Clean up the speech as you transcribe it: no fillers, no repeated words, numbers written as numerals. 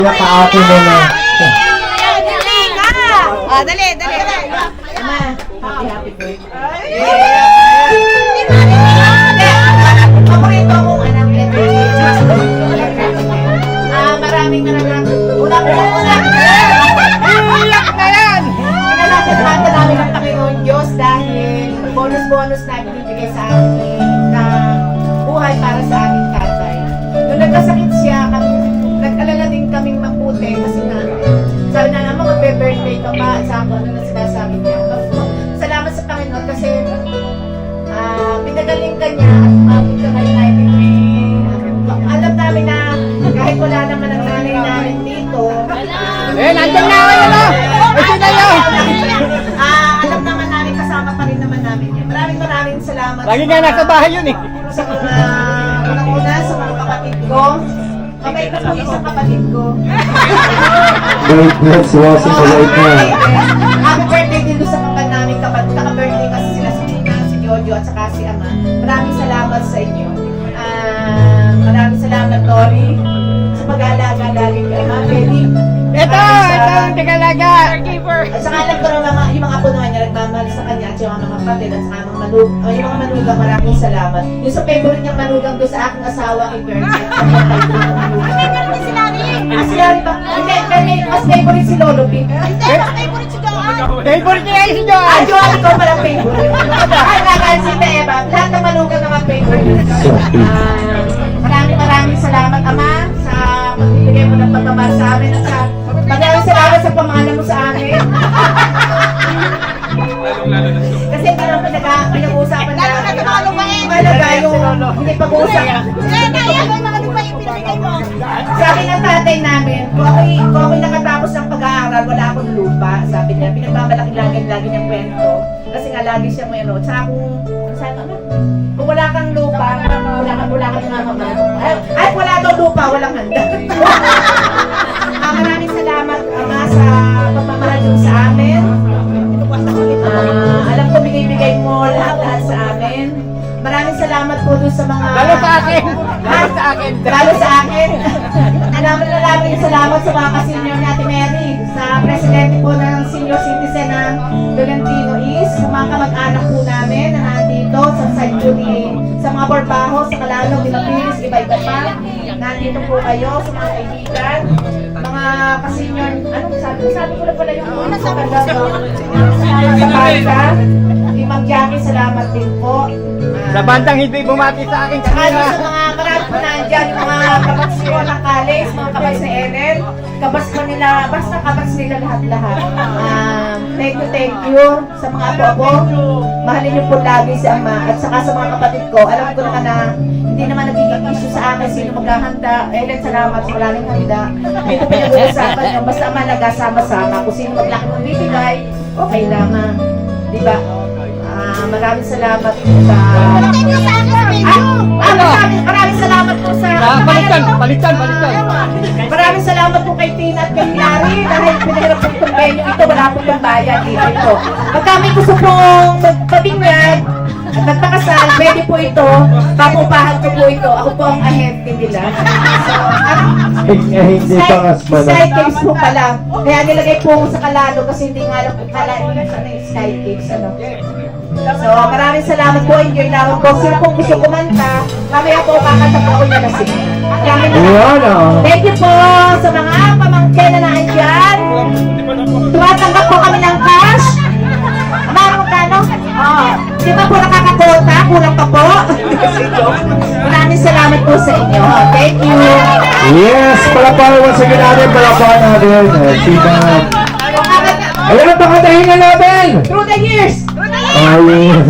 Kaati mo na. Dali. Ama, happy birthday. Paborito akong anak nito. Maraming una. Iyak na yan! Pinalasan namin ang Panginoon Diyos dahil bonus na binibigay sa akin na buhay para sa aking tatay. Nung nagkasakit siya, nag-alala din kaming mabuti kasi nga, sabi na naman magbe-birthday ka pa at sa ako na sinasabi niya. Salamat sa Panginoon kasi pinagaling ka niya at umabot ka ngayon na alam namin na kahit wala naman ang nanay namin dito. Nandiyan na kayo na! Ito na yun! Alam naman namin, kasama pa rin naman namin yun. Maraming salamat. Lagi nga nasa bahay yun eh. Sa mga unang-una, sa mga kapatid ko. Kamay ko po isang kapatid ko. Great bless wasing the right now. Happy birthday din doon sa mga namin kapatid. Kaka-birthday kasi sila si Jojo at saka si Ama. Maraming salamat sa inyo. Maraming salamat, Tori, sa pag-aalaga lagi kay Ama. Pwede. Ito ang tagalaga. At saka alam ko na yung mga punuan niya nagmamahal sa kanya at yung mga kapatid at saka yung mga manugang, maraming salamat. Yung sa favorite niyang manugang doon sa aking asawa kay Bernard. Si Larry ba? Hindi, mas favorite si Lolo Pink. Favorite niya si Joan. Joan, ikaw pala favorite. Ay, si Eva. Lahat ng manugang naman favorite. Maraming salamat, Ama, sa pagbibigay mo ng pagmamahal sa amin at sa maraming salamat sa pamana mo sa amin. Kasi hindi naman pinag-uusapan na malaga yung hindi pag-uusapan. Sabi ng tatay namin, kung ako'y nakatapos ng pag-aaral, wala akong lupa. Sabi niya, pinagmamalaki lagi niyang kwento. Kasi nga lagi siya may ano. Tsaka kung wala kang lupa, wala kang mga ay, wala daw lupa, walang handa. Maraming salamat, Ama, sa pagmamahal mo sa amin. Alam ko, bigay mo lahat sa amin. Maraming salamat po doon sa mga... Lalo sa akin. Lalo sa akin. Maraming salamat sa mga kasenyor ni Ate Mary, sa presidente po ng senior citizen ng Tolentino East, sa mga kamag-anak po namin na nandito sa Sanctuary, sa mga Borbaho, sa Calalong, Pilipinas, iba-iba pa. Nandito po kayo sa mga kaibigan, mga kasenyor, sabi ko na pala yung una sa Banta. Kay Ma'am Jackie, salamat din po. Sa bandang hindi bumati sa akin Saka kanina. sa mga marami po nandyan, yung mga kabats ko ng college, mga kabats ni Ellen, kabats ko nila, basta kabats nila lahat-lahat. Thank you sa mga apo-apo. Mahalin niyo po lagi si Ama. At saka sa mga kapatid ko, alam ko naman na hindi naman nagiging issue sa akin sino maghahanda. Ellen, salamat sa maraming handa. Ito pinag-uusapan nyo, basta Ama nagasama-sama. Kung sino maglaki mong bibigay, okay lang. Diba? Maraming salamat po sa... Maraming salamat po sa... Balikan. Maraming salamat po kay Tina at kay Larry dahil pinahirap po itong venue ito, wala po itong bayan dito. Pagka may gusto pong magpabinyag at nagpakasal, pwede po ito, papupahan ko po ito, ako po ang ahente nila. Hindi pa ngasman. Sky Caves po pala. Kaya nilagay po sa Kalalo kasi hindi nga alam kung kalain yung Sky Caves. So, maraming salamat po. Enjoy lang po. Sino pong gusto kumanta, mamaya po kakanta po ako niya na sing. Thank you po sa mga pamangkin na naandyan. Tumatanggap po kami ng cash. Amaro kano? Di ba po nakakakota? Kulang pa po. Maraming salamat po sa inyo. Thank you. Yes, palapahan once again natin, palapahan natin. Ayan ang pakatahingan natin! Through the years. Ayun.